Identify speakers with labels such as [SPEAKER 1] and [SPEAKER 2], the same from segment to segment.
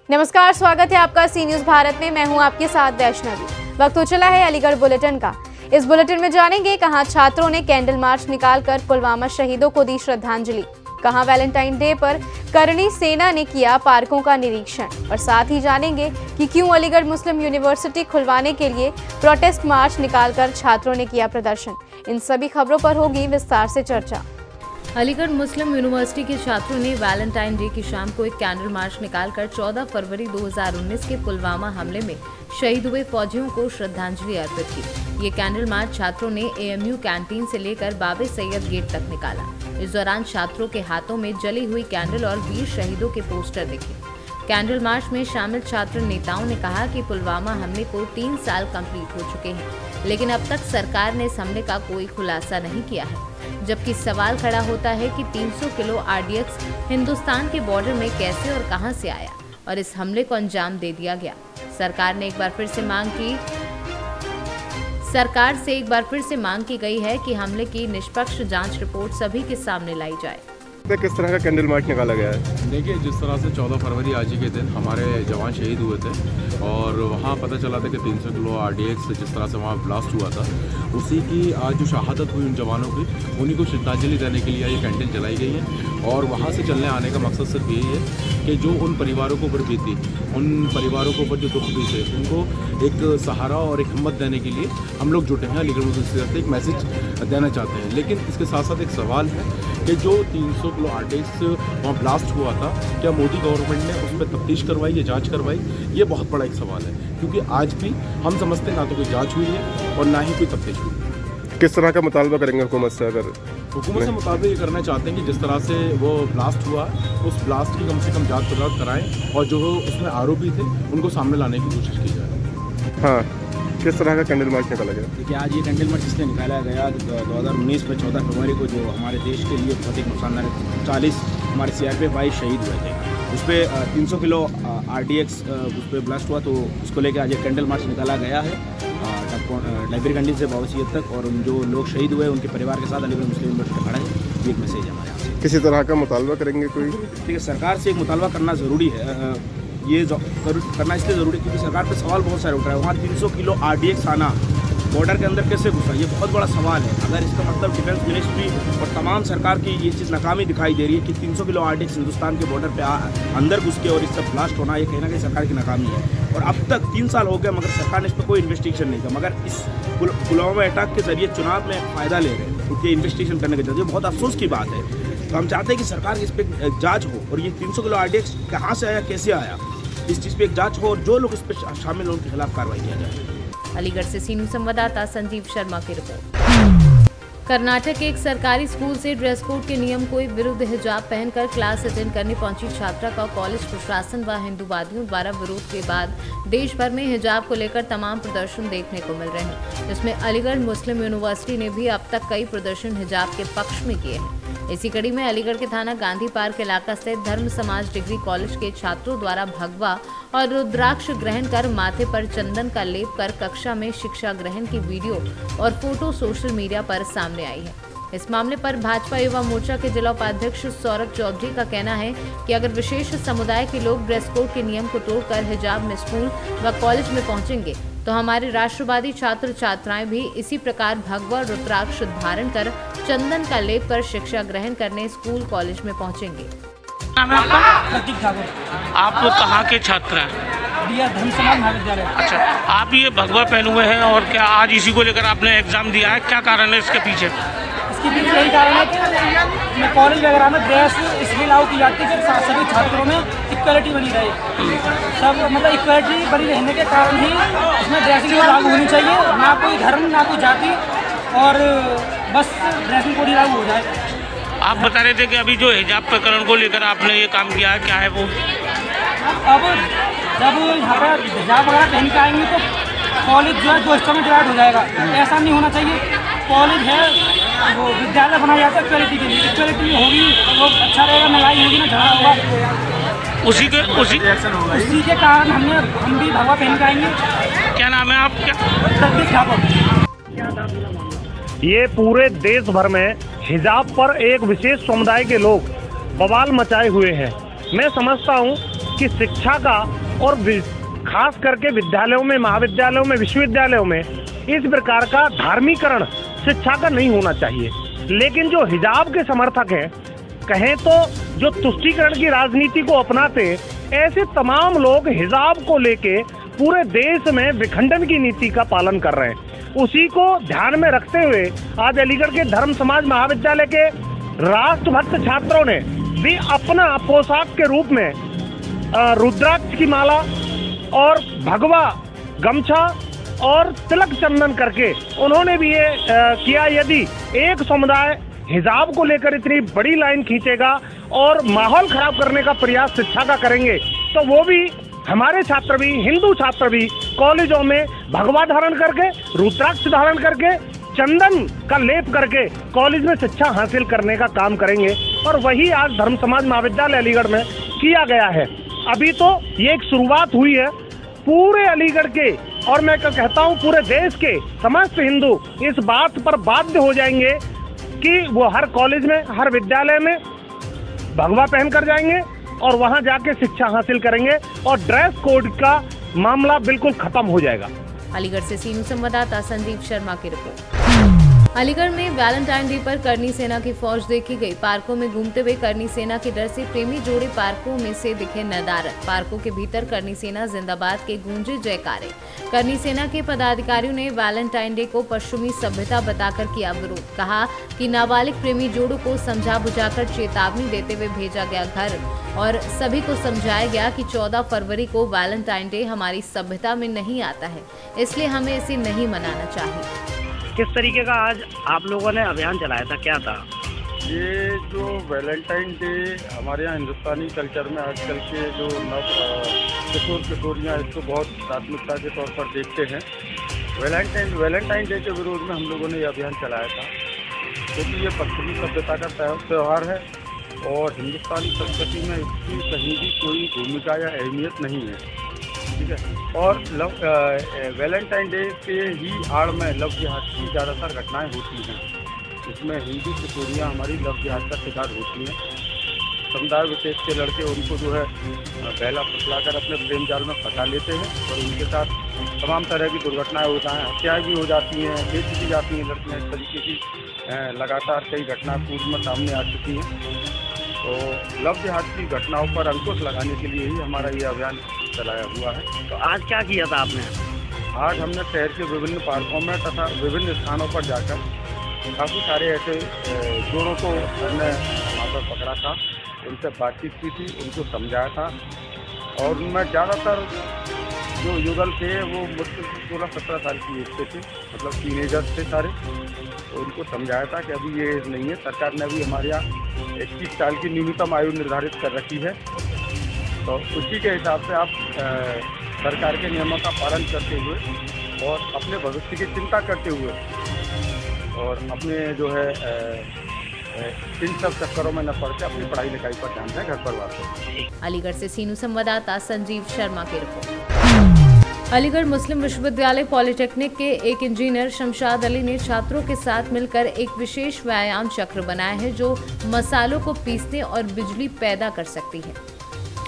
[SPEAKER 1] नमस्कार, स्वागत है आपका सी न्यूज भारत में। मैं हूं आपके साथ वैष्णवी। वक्त हो चला है अलीगढ़ बुलेटिन का। इस बुलेटिन में जानेंगे कहां छात्रों ने कैंडल मार्च निकालकर पुलवामा शहीदों को दी श्रद्धांजलि, कहां वैलेंटाइन डे पर करणी सेना ने किया पार्कों का निरीक्षण, और साथ ही जानेंगे कि क्यों अलीगढ़ मुस्लिम यूनिवर्सिटी खुलवाने के लिए प्रोटेस्ट मार्च निकालकर छात्रों ने किया प्रदर्शन। इन सभी खबरों पर होगी विस्तार से चर्चा। अलीगढ़ मुस्लिम यूनिवर्सिटी के छात्रों ने वैलेंटाइन डे की शाम को एक कैंडल मार्च निकालकर 14 फरवरी 2019 के पुलवामा हमले में शहीद हुए फौजियों को श्रद्धांजलि अर्पित की। ये कैंडल मार्च छात्रों ने एएमयू कैंटीन से लेकर बाबे सैयद गेट तक निकाला। इस दौरान छात्रों के हाथों में जली हुई कैंडल और वीर शहीदों के पोस्टर दिखे। कैंडल मार्च में शामिल छात्र नेताओं ने कहा कि पुलवामा हमले को 3 साल कंप्लीट हो चुके हैं, लेकिन अब तक सरकार ने इस हमले का कोई खुलासा नहीं किया है। जबकि सवाल खड़ा होता है कि 300 किलो आरडीएक्स हिंदुस्तान के बॉर्डर में कैसे और कहां से आया और इस हमले को अंजाम दे दिया गया। सरकार से एक बार फिर से मांग की गई है कि हमले की निष्पक्ष जांच रिपोर्ट सभी के सामने लाई जाए।
[SPEAKER 2] किस तरह का कैंडल मार्च निकाला गया है?
[SPEAKER 3] देखिए, जिस तरह से 14 फरवरी आज ही के दिन हमारे जवान शहीद हुए थे और वहाँ पता चला था कि 300 किलो आरडीएक्स जिस तरह से वहाँ ब्लास्ट हुआ था, उसी की आज जो शहादत हुई उन जवानों की, उन्हीं को श्रद्धांजलि देने के लिए ये कैंडल जलाई गई है। और वहाँ से चलने आने का मकसद सिर्फ यही है कि जो उन परिवारों को ऊपर बीती, उन परिवारों को ऊपर जो दुख बीते, उनको एक सहारा और एक हिम्मत देने के लिए हम लोग जुटे हैं। अलीगढ़ मुस्लिम से एक मैसेज देना चाहते हैं। लेकिन इसके साथ साथ एक सवाल है कि जो 300 किलो आरडीएक्स वहाँ ब्लास्ट हुआ था, क्या मोदी गवर्नमेंट ने उस पर तफ्तीश करवाई या जांच करवाई? ये बहुत बड़ा एक सवाल है, क्योंकि आज भी हम समझते हैं ना तो कोई जांच हुई है और ना ही कोई तफ्तीश हुई है।
[SPEAKER 2] किस तरह का मुतालबा करेंगे हुकूमत से? अगर
[SPEAKER 3] हुकूमत से मुताबिक ये करना चाहते हैं कि जिस तरह से वो ब्लास्ट हुआ, उस ब्लास्ट की कम से कम जांच पड़ताल कराएं और जो उसमें आरोपी थे उनको सामने लाने की कोशिश की जाए।
[SPEAKER 2] हाँ, किस तरह का कैंडल मार्च निकाला गया?
[SPEAKER 4] देखिए, आज ये कैंडल मार्च इसलिए निकाला गया 2019 में 14 फरवरी को जो हमारे देश के लिए बहुत एक नुकसानदायक 40 हमारे सीआरपीएफ भाई शहीद हुए थे। उस पर 300 किलो आरडीएक्स उस पर ब्लास्ट हुआ, तो उसको लेकर आज एक कैंडल मार्च निकाला गया है लाइब्रेरी कैंटीन से बाबा सैयद तक। और जो लोग शहीद हुए उनके परिवार के साथ अलीगढ़ मुस्लिम यूनिवर्सिटी खड़ा है। ये एक मैसेज है हमारे यहाँ से।
[SPEAKER 2] किसी तरह का मुतालबा करेंगे कोई?
[SPEAKER 4] ठीक है, सरकार से एक मुतालबा करना ज़रूरी है। ये करना इसलिए ज़रूरी है क्योंकि सरकार पे सवाल बहुत सारे उठ रहे हैं। वहाँ 300 किलो आरडीएक्स आना बॉर्डर के अंदर कैसे घुसा, ये बहुत बड़ा सवाल है। अगर इसका मतलब डिफेंस मिनिस्ट्री और तमाम सरकार की ये चीज़ नाकामी दिखाई दे रही है कि 300 किलो आरडीएक्स हिंदुस्तान के बॉर्डर पे अंदर घुस के और इसका ब्लास्ट होना, ये कहीं ना कहीं सरकार की नाकामी है। और अब तक 3 साल हो गए मगर सरकार ने इस पर कोई इन्वेस्टिगेशन नहीं किया। मगर इस पुलवामा अटैक के जरिए चुनाव में फ़ायदा ले रहे हैं, क्योंकि इन्वेस्टिगेशन करने के जरिए बहुत अफसोस की बात है। तो हम चाहते हैं कि सरकार इस पर जाँच हो और ये 300 किलो आरडीएक्स कहाँ से आया, कैसे आया, इस चीज़ पे एक जांच हो और जो लोग इस पर शामिल हैं उनके खिलाफ कार्रवाई किया जाए।
[SPEAKER 1] अलीगढ़ से सी न्यूज संवाददाता संजीव शर्मा की रिपोर्ट। कर्नाटक के एक सरकारी स्कूल से ड्रेस कोड के नियम को विरुद्ध हिजाब पहनकर क्लास अटेंड करने पहुंची छात्रा का कॉलेज प्रशासन व हिंदूवादियों द्वारा विरोध के बाद देश भर में हिजाब को लेकर तमाम प्रदर्शन देखने को मिल रहे हैं, जिसमें अलीगढ़ मुस्लिम यूनिवर्सिटी ने भी अब तक कई प्रदर्शन हिजाब के पक्ष में किए हैं। इसी कड़ी में अलीगढ़ के थाना गांधी पार्क इलाका स्थित धर्म समाज डिग्री कॉलेज के छात्रों द्वारा भगवा और रुद्राक्ष ग्रहण कर माथे पर चंदन का लेप कर कक्षा में शिक्षा ग्रहण की वीडियो और फोटो सोशल मीडिया पर सामने आई है। इस मामले पर भाजपा युवा मोर्चा के जिला उपाध्यक्ष सौरभ चौधरी का कहना है कि अगर विशेष समुदाय के लोग ड्रेस कोड के नियम को तोड़कर हिजाब में स्कूल व कॉलेज में पहुंचेंगे तो हमारे राष्ट्रवादी छात्र छात्राएं भी इसी प्रकार भगवा रुद्राक्ष धारण कर चंदन का लेप कर शिक्षा ग्रहण करने स्कूल कॉलेज में पहुंचेंगे।
[SPEAKER 5] नाम है आपका?
[SPEAKER 6] प्रतीक ठाकुर।
[SPEAKER 5] आप कहाँ के छात्र हैं?
[SPEAKER 6] दिया धर्म समाज महाविद्यालय।
[SPEAKER 5] अच्छा, आप ये भगवा पहने हुए हैं और क्या आज इसी को लेकर आपने एग्जाम दिया है? क्या कारण है इसके पीछे?
[SPEAKER 6] इसके पीछे यही कारण है कि कॉलेज वगैरह में ड्रेस इसलिए लागू की जाती है कि सभी छात्रों में इक्वलिटी बनी रहे। सब मतलब इक्वलिटी बनी रहने के कारण ही इसमें ड्रेसिंग कोड लागू होनी चाहिए, ना कोई धर्म ना कोई जाति, और बस ड्रेसिंग कोड ही लागू हो जाए।
[SPEAKER 5] आप बता रहे थे कि अभी जो हिजाब प्रकरण को लेकर आपने ये काम किया है, क्या है वो?
[SPEAKER 6] अब जब यहाँ पर हिजाब वगैरह पहन के आएंगे तो कॉलेज जो है 2 हिस्सों में डिवाइड हो जाएगा। ऐसा नहीं होना चाहिए। कॉलेज है वो विद्यालय बनाया जाता है इक्वलिटी के लिए। इक्वलिटी होगी तो अच्छा रहेगा, लड़ाई होगी ना झगड़ा होगा।
[SPEAKER 5] उसी
[SPEAKER 6] के कारण हम भी भगवा पहन के आएंगे।
[SPEAKER 5] क्या नाम है आपका?
[SPEAKER 6] प्रतीक ठाकुर।
[SPEAKER 7] ये पूरे देश भर में हिजाब पर एक विशेष समुदाय के लोग बवाल मचाए हुए हैं। मैं समझता हूँ कि शिक्षा का और खास करके विद्यालयों में, महाविद्यालयों में, विश्वविद्यालयों में इस प्रकार का धार्मीकरण शिक्षा का नहीं होना चाहिए। लेकिन जो हिजाब के समर्थक हैं, कहें तो जो तुष्टीकरण की राजनीति को अपनाते, ऐसे तमाम लोग हिजाब को लेके पूरे देश में विखंडन की नीति का पालन कर रहे हैं। उसी को ध्यान में रखते हुए आज अलीगढ़ के धर्म समाज महाविद्यालय के राष्ट्रभक्त छात्रों ने भी अपना पोशाक के रूप में रुद्राक्ष की माला और भगवा गमछा और तिलक चंदन करके उन्होंने भी ये किया। यदि एक समुदाय हिजाब को लेकर इतनी बड़ी लाइन खींचेगा और माहौल खराब करने का प्रयास शिक्षा का करेंगे, तो वो भी, हमारे छात्र भी, हिंदू छात्र भी कॉलेजों में भगवा धारण करके, रुद्राक्ष धारण करके, चंदन का लेप करके कॉलेज में शिक्षा हासिल करने का काम करेंगे। और वही आज धर्म समाज महाविद्यालय अलीगढ़ में किया गया है। अभी तो ये एक शुरुआत हुई है। पूरे अलीगढ़ के, और मैं कहता हूँ पूरे देश के समस्त हिंदू इस बात पर बाध्य हो जाएंगे कि वो हर कॉलेज में, हर विद्यालय में भगवा पहन कर जाएंगे और वहाँ जाके शिक्षा हासिल करेंगे और ड्रेस कोड का मामला बिल्कुल खत्म हो जाएगा।
[SPEAKER 1] अलीगढ़ से सीनू संवाददाता संजीव शर्मा की रिपोर्ट। अलीगढ़ में वैलेंटाइन डे पर करनी सेना की फौज देखी गई। पार्कों में घूमते हुए करनी सेना के डर से प्रेमी जोड़े पार्कों में से दिखे नदारद। पार्कों के भीतर करनी सेना जिंदाबाद के गूंजे जयकारे। करनी सेना के पदाधिकारियों ने वैलेंटाइन डे को पश्चिमी सभ्यता बताकर किया विरोध। कहा कि नाबालिग प्रेमी जोड़ों को समझा बुझाकर चेतावनी देते हुए भेजा गया घर और सभी को समझाया गया कि 14 फरवरी को वैलेंटाइन डे हमारी सभ्यता में नहीं आता है, इसलिए हमें इसे नहीं मनाना चाहिए।
[SPEAKER 7] किस तरीके का आज आप लोगों ने अभियान चलाया था, क्या था?
[SPEAKER 8] ये जो वैलेंटाइन डे हमारे यहाँ हिंदुस्तानी कल्चर में आजकल के जो नव किशोरियाँ इसको बहुत प्राथमिकता के तौर पर देखते हैं। वैलेंटाइन डे के विरोध में हम लोगों ने ये अभियान चलाया था, क्योंकि ये पश्चिमी सभ्यता का त्यौहार है और हिंदुस्तानी संस्कृति में इसकी कहीं भी कोई भूमिका या अहमियत नहीं है, ठीक है। और वैलेंटाइन डे के ही आड़ में लव जिहाद की ज़्यादातर घटनाएं होती हैं, इसमें हिंदू किशोरियाँ हमारी लव जिहाद का शिकार होती हैं। समुदाय विशेष के लड़के उनको जो है बहला फुसलाकर अपने प्रेम जाल में फंसा लेते हैं और उनके साथ तमाम तरह की दुर्घटनाएं होती हैं, हत्याएँ भी हो जाती हैं, बेच दी जाती हैं लड़कियाँ। इस तरीके की लगातार कई घटना पूर्व में सामने आ चुकी हैं। तो लव जिहाद की घटनाओं पर अंकुश लगाने के लिए ही हमारा ये अभियान चलाया हुआ है।
[SPEAKER 7] तो आज क्या किया था आपने?
[SPEAKER 8] आज हमने शहर के विभिन्न पार्कों में तथा विभिन्न स्थानों पर जाकर काफ़ी सारे ऐसे जोड़ों को हमने वहाँ पर पकड़ा था, उनसे बातचीत की थी, उनको समझाया था। और उनमें ज़्यादातर जो युगल थे वो मुश्किल 16-17 साल की एज के थे, मतलब टीनेजर्स थे सारे। तो उनको समझाया था कि अभी ये एज नहीं है। सरकार ने अभी हमारे यहाँ 21 साल की न्यूनतम आयु निर्धारित कर रखी है, तो उसी के हिसाब से आप सरकार के नियमों का पालन करते हुए और अपने भविष्य की चिंता करते हुए और अपने जो है इन सब चक्करों में न पड़ के अपनी पढ़ाई लिखाई पर ध्यान दें, घर परिवार पर।
[SPEAKER 1] अलीगढ़ से सीनू संवाददाता संजीव शर्मा की रिपोर्ट। अलीगढ़ मुस्लिम विश्वविद्यालय पॉलिटेक्निक के एक इंजीनियर शमशाद अली ने छात्रों के साथ मिलकर एक विशेष व्यायाम चक्र बनाया है जो मसालों को पीसने और बिजली पैदा कर सकती है।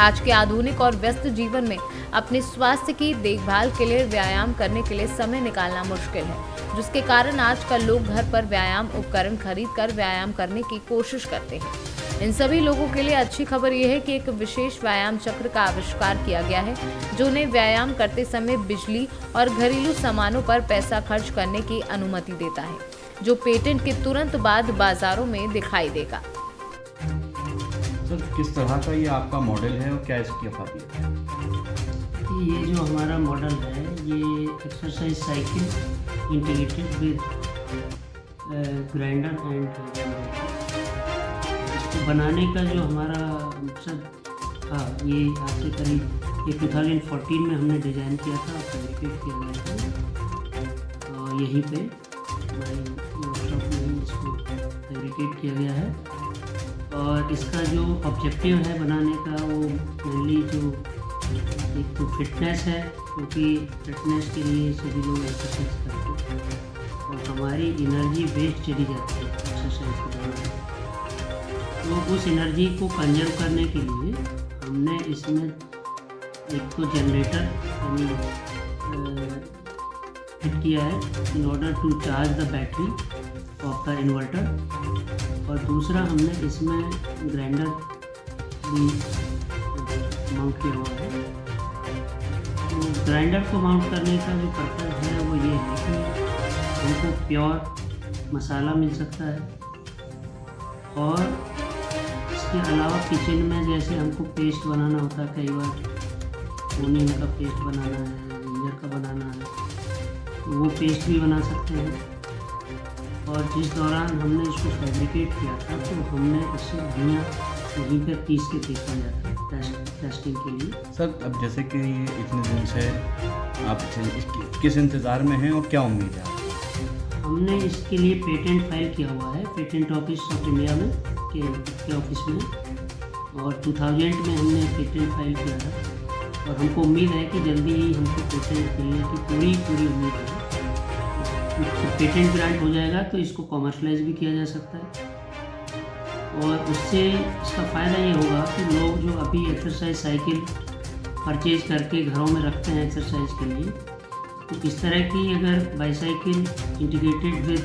[SPEAKER 1] आज के आधुनिक और व्यस्त जीवन में अपने स्वास्थ्य की देखभाल के लिए व्यायाम करने के लिए समय निकालना मुश्किल है, जिसके कारण आजकल लोग घर पर व्यायाम उपकरण खरीदकर व्यायाम करने की कोशिश करते हैं। इन सभी लोगों के लिए अच्छी खबर यह है कि एक विशेष व्यायाम चक्र का आविष्कार किया गया है, जो उन्हें व्यायाम करते समय बिजली और घरेलू सामानों पर पैसा खर्च करने की अनुमति देता है, जो पेटेंट के तुरंत बाद बाजारों में दिखाई देगा।
[SPEAKER 9] सर, किस तरह का ये आपका मॉडल है और क्या इसकी खासियत है?
[SPEAKER 10] ये जो हमारा मॉडल है ये exercise cycle integrated with grinder and इसको बनाने का जो हमारा मकसद था, ये आज से करीब 2014 में हमने डिज़ाइन किया था, फैब्रिकेट किया गया था और यहीं पे हमारे वर्कशॉप में इसको फैब्रिकेट किया गया है। और इसका जो ऑब्जेक्टिव है बनाने का वो मेनली जो एक तो फिटनेस है, क्योंकि फिटनेस के लिए सभी लोग एक्सरसाइज करते हैं और हमारी एनर्जी वेस्ट चली जाती है एक्सरसाइज के दौरान। तो उस एनर्जी को कंजर्व करने के लिए हमने इसमें एक तो जनरेटर फिट किया है in order to charge the battery of the inverter, और दूसरा हमने इसमें ग्राइंडर भी माउंट किया हुआ है। तो ग्राइंडर को माउंट करने का जो पर्पज़ है वो ये है कि हमको प्योर मसाला मिल सकता है, और इसके अलावा किचन में जैसे हमको पेस्ट बनाना होता है, कई बार ओनियन का पेस्ट बनाना है, जिंजर का बनाना है, तो वो पेस्ट भी बना सकते हैं। और जिस दौरान हमने इसको फैब्रिकेट किया था तो हमने इससे धनिया वहीं पर पीस के देखा जाता है टेस्टिंग के लिए।
[SPEAKER 9] सर अब जैसे कि इतने दिन से आप किस इंतज़ार में हैं और क्या उम्मीद है?
[SPEAKER 10] हमने इसके लिए पेटेंट फाइल किया हुआ है पेटेंट ऑफिस ऑफ इंडिया में के ऑफिस में, और 2000 में हमने पेटेंट फाइल किया था, और हमको उम्मीद है कि जल्दी ही हमको पेटेंट मिलने की पूरी उम्मीद है। पेटेंट ग्रांट हो जाएगा तो इसको कॉमर्शलाइज भी किया जा सकता है, और उससे इसका फ़ायदा ये होगा कि लोग जो अभी एक्सरसाइज साइकिल परचेज करके घरों में रखते हैं एक्सरसाइज के लिए, तो इस तरह की अगर bicycle integrated with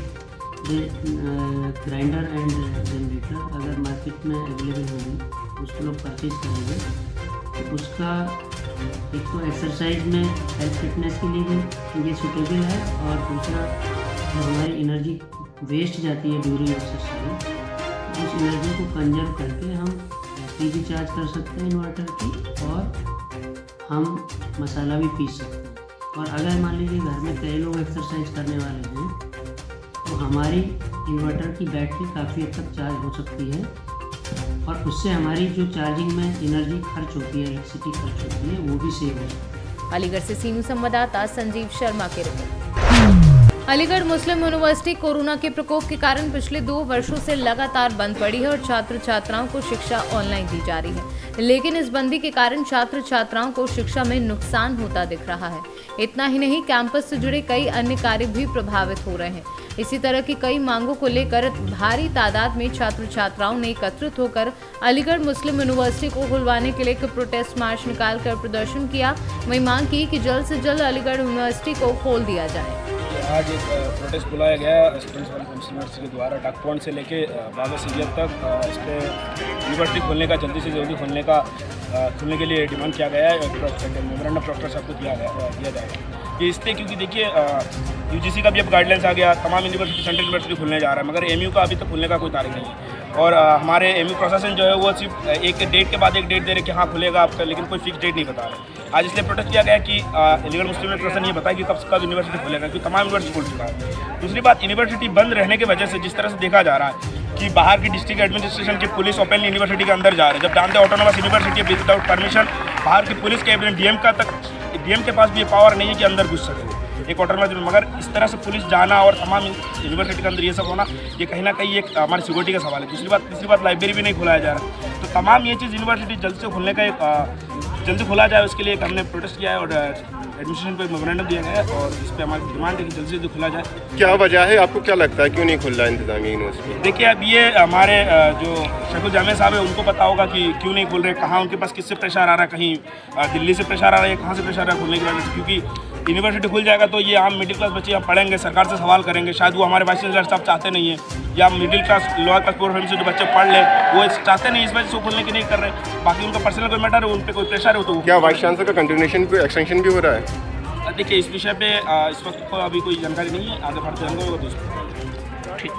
[SPEAKER 10] grinder and generator अगर मार्केट में अवेलेबल होगी, उसको लोग परचेज करेंगे, तो उसका एक तो एक्सरसाइज में हेल्थ फिटनेस के लिए भी ये सूटेबल है, और दूसरा जो हमारी एनर्जी वेस्ट जाती है ड्यूरिंग एक्सरसाइज, उस एनर्जी को कंजर्व करके हम बैटरी भी चार्ज कर सकते हैं इन्वर्टर की, और हम मसाला भी पीस सकते हैं। और अगर मान लीजिए घर में कई लोग एक्सरसाइज करने वाले हैं तो हमारी इन्वर्टर की बैटरी काफ़ी हद तक चार्ज हो सकती है, और उससे हमारी जो चार्जिंग में एनर्जी खर्च होती है, इलेक्ट्रिसिटी खर्च होती है, वो भी सेव हो सकती है।
[SPEAKER 1] अलीगढ़ से सीनू संवाददाता संजीव शर्मा की रिपोर्ट। अलीगढ़ मुस्लिम यूनिवर्सिटी कोरोना के प्रकोप के कारण पिछले 2 वर्षों से लगातार बंद पड़ी है, और छात्र छात्राओं को शिक्षा ऑनलाइन दी जा रही है। लेकिन इस बंदी के कारण छात्र छात्राओं को शिक्षा में नुकसान होता दिख रहा है। इतना ही नहीं, कैंपस से जुड़े कई अन्य कार्य भी प्रभावित हो रहे हैं। इसी तरह की कई मांगों को लेकर भारी तादाद में छात्र छात्राओं ने एकत्रित होकर अलीगढ़ मुस्लिम यूनिवर्सिटी को खुलवाने के लिए एक प्रोटेस्ट मार्च निकालकर प्रदर्शन किया। वहीं मांग की कि जल्द से जल्द अलीगढ़ यूनिवर्सिटी को खोल दिया जाए।
[SPEAKER 4] आज एक प्रोटेस्ट बुलाया गया स्टूडेंट्स यूनिवर्सिटी के द्वारा डाक पॉइंट से लेके बाबा सीरियल तक। इस पर यूनिवर्सिटी खोलने का जल्दी से जल्दी खुलने के लिए डिमांड किया गया है, मेमोरेंडम डॉक्टर साहब को दिया जाएगा। ये इसलिए क्योंकि देखिए यूजीसी का भी अब गाइडलाइंस आ गया, तमाम यूनिवर्सिटी सेंट्रल यूनिवर्सिटी खुलने जा रहा है, मगर एमयू का अभी तक खुलने का कोई तारीख नहीं है। और हमारे एमयू प्रशासन जो है वो सिर्फ एक डेट के बाद एक डेट दे रहे कि हाँ खुलेगा आपका, लेकिन कोई फिक्स डेट नहीं बता रहे। आज इसलिए प्रोटेस्ट किया गया कि अलीगढ़ मुस्लिम प्रशासन ये बताया कि कब यूनिवर्सिटी खुलेगा, क्योंकि तमाम यूनिवर्सिटी खुल चुका है। दूसरी बात, यूनिवर्सिटी बंद रहने की वजह से जिस तरह से देखा जा रहा है कि बाहर की डिस्ट्रिक्ट एडमिनिस्ट्रेशन की पुलिस ओपनली यूनिवर्सिटी के अंदर जा रहे हैं, जब जानते हैं ऑटोनोमस यूनिवर्सिटी विदाउट परमिशन बाहर की पुलिस के डीएम के पास भी ये पावर नहीं है कि अंदर घुस सके एक ऑटोनोमस, मगर इस तरह से पुलिस जाना और तमाम यूनिवर्सिटी के अंदर ये सब होना, ये कहीं ना कहीं एक हमारी सिक्योरिटी का सवाल है। तीसरी बात लाइब्रेरी भी नहीं खुलाया जा रहा, तो तमाम ये चीज़ यूनिवर्सिटी जल्द से खुलने का जल्दी खुला जाए उसके लिए हमने प्रोटेस्ट किया है, और एडमिशन पे मेमोरेंडम दिया गया है, और इस पर हमारी डिमांड है कि जल्दी से जल्दी खुला जाए।
[SPEAKER 2] क्या वजह है, आपको क्या लगता है क्यों नहीं खुल रहा है इंतजामिया यूनिवर्सिटी?
[SPEAKER 4] देखिए अब ये हमारे जो शेखुल जामे साहब है उनको पता होगा कि क्यों नहीं खुल रहे, कहाँ उनके पास किससे प्रेशर आ रहा है, कहीं दिल्ली से प्रेशर आ रहा है, कहाँ से प्रेशर आ रहा है खुलने की वजह से। क्योंकि यूनिवर्सिटी खुल जाएगा तो ये आम मिडिल क्लास बच्चे यहाँ पढ़ेंगे, सरकार से सवाल करेंगे, शायद वो हमारे वाइस चांसलर साहब चाहते नहीं है, या मिडिल क्लास लोअर क्लास पूर फैमिली से जो बच्चे पढ़ ले वो चाहते नहीं, इस वजह से वो खुलने की नहीं कर रहे। बाकी उनका पर्सनल कोई मैटर है, उन पर कोई प्रेशर है तो
[SPEAKER 2] क्या वाइस चांसलर का कंटिन्यूएशन पे एक्सटेंशन भी हो रहा है?
[SPEAKER 4] देखिए इस विषय पे इस वक्त तो अभी कोई जानकारी नहीं है, आगे बढ़ते जाएंगे होगा तो ठीक।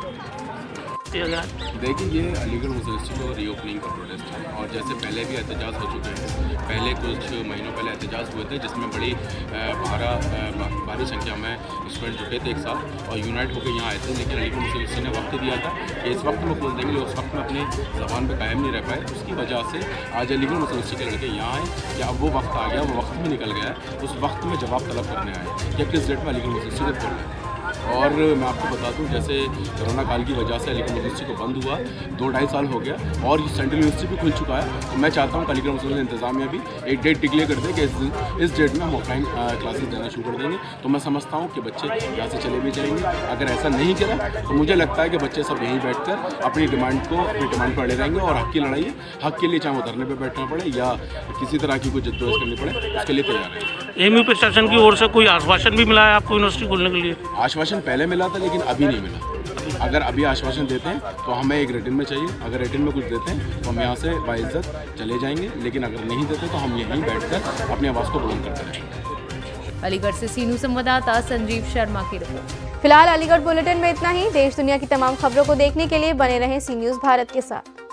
[SPEAKER 3] देखिए ये अलीगढ़ यूनिवर्सिटी को रीओपनिंग का प्रोटेस्ट है, और जैसे पहले भी एहतजाज हो चुके हैं, पहले कुछ महीनों पहले एहतजाज हुए थे जिसमें बड़ी भारी संख्या में स्टूडेंट जुटे थे एक साथ और यूनाइट होकर यहाँ आए थे। लेकिन अलीगढ़ यूनिवर्सिटी ने वक्त दिया था कि इस वक्त में खोल देंगे, उस वक्त में अपनी ज़बान पर कायम नहीं रह पाए, उसकी वजह से आज अलीगढ़ यूनिवर्सिटी के लड़के यहाँ आए कि अब वो वक्त आ गया, वो वक्त भी निकल गया, उस वक्त में जवाब तलब करने आए कि किस डेट में अलीगढ़ यूनिवर्सिटी को खोल रहे हैं। और मैं आपको बता दूं, जैसे कोरोना काल की वजह से अलीगढ़ यूनिवर्सिटी को बंद हुआ 2-2.5 साल हो गया और सेंट्रल यूनिवर्सिटी भी खुल चुका है। तो मैं चाहता हूँ अलीगढ़ मुस्लिम इंतजामिया भी एक डेट डिक्लेयर कर दे कि इस डेट में हम ऑफलाइन क्लासेस देना शुरू कर देंगे। तो मैं समझता हूँ कि बच्चे यहाँ से चले भी जाएंगे। अगर ऐसा नहीं करा तो मुझे लगता है कि बच्चे सब यहीं बैठकर अपनी डिमांड पर अड़े रहेंगे और हक की लड़ाई है, हक के लिए चाहे वो धरने पर बैठना पड़े या किसी तरह की कोई जद्दोजहद करनी पड़े, उसके लिए तैयार है।
[SPEAKER 5] एमयू प्रशासन की ओर से कोई आश्वासन भी मिला है आपको यूनिवर्सिटी खोलने के लिए?
[SPEAKER 3] आश्वासन पहले मिला था लेकिन अभी नहीं मिला। अगर अभी आश्वासन देते हैं तो हमें एक रिटन में चाहिए। अगर रिटन में कुछ देते हैं तो हम यहाँ से बाइज्जत चले जाएंगे, लेकिन अगर नहीं देते तो हम यहीं बैठकर अपनी आवाज़ को बुलंद करते रहेंगे।
[SPEAKER 1] अलीगढ़ से सी न्यूज़ संवाददाता संजीव शर्मा की रिपोर्ट। फिलहाल अलीगढ़ बुलेटिन में इतना ही। देश दुनिया की तमाम खबरों को देखने के लिए बने रहें सी न्यूज़ भारत के साथ।